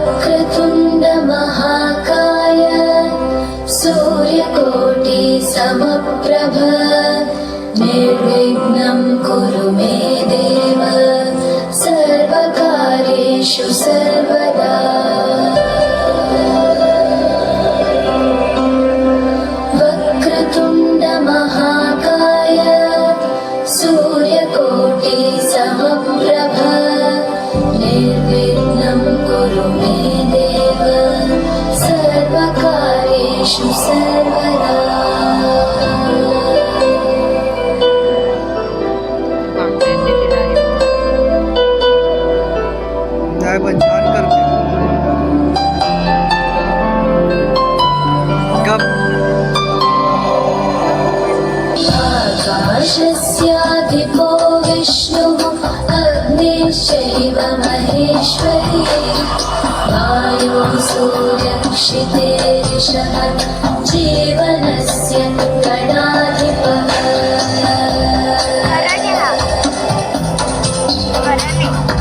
वक्रतुण्ड महाकाय सूर्यकोटि समप्रभ निर्विघ्नं कुरु मे देव सर्वकार्येषु सर्वदा। वक्रतुण्ड महाकाय सूर्यकोटि समप्रभ निर्विघ्नं कुरु मे देव सर्वकार्येषु सर्वदा। आकाशस्याधिपो विष्णुः अग्निश्चैव महेश्वरी वायुः सूर्यक्षितेरिषः जीवनस्य गणाधिपः।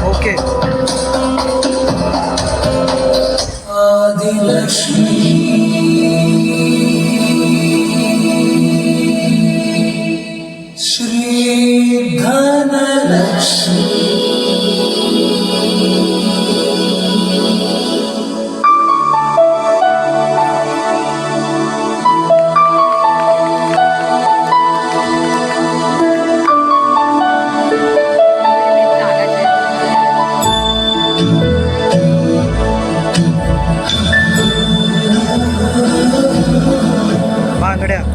ओके आदिलक्ष्मी धनलक्ष्मी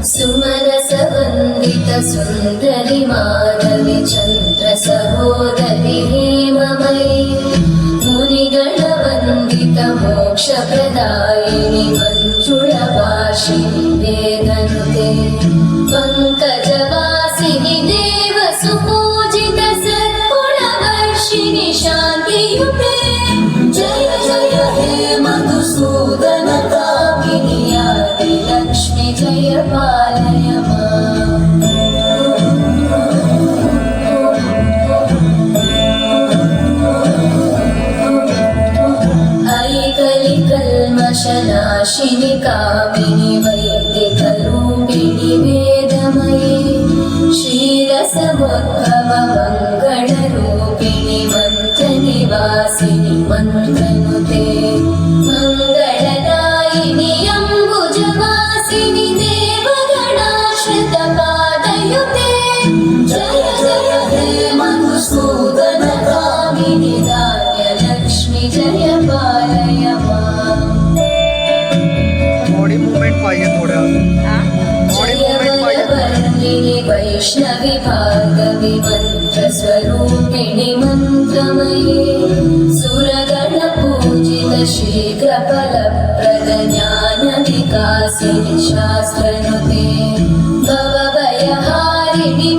सुमनसवन्दित सुन्दरि माधवि चन्द्र सहोदरि हेममयि मुनिगणवन्दित मोक्षप्रदायिनि मञ्जुळभाषिणि वेदनुते पङ्कजवासिनि देवसुपूजित सद्गुणवर्षिणि शान्तियुते जय जय हे मधुसूदन कामिनि आदिलक्ष्मि जय पालय माम्। ऐकलिकल्मषनाशिनि कामिनि वैदिकरूपिणि वेदमये क्षीरसमुद्भव मङ्गलरूपिणि मन्त्रनिवासिनि मन्त्रनुते मङ्गलदायिनि अम्बुजवासिनि देवगणाश्रितपादयुते जय जय हे मधुसूदन कामिनि धान्यलक्ष्मि जय पालय माम्। बॉडी मूवमेंट पाहिजे थोड्या जयवरवर्णिनि वैष्णवि भागवि मन्त्रस्वरूपिणि मन्त्रमये सुरगणपूजित शीघ्रफलप्रद ज्ञानविकासिनि शास्त्रनुते भवभयहारिणि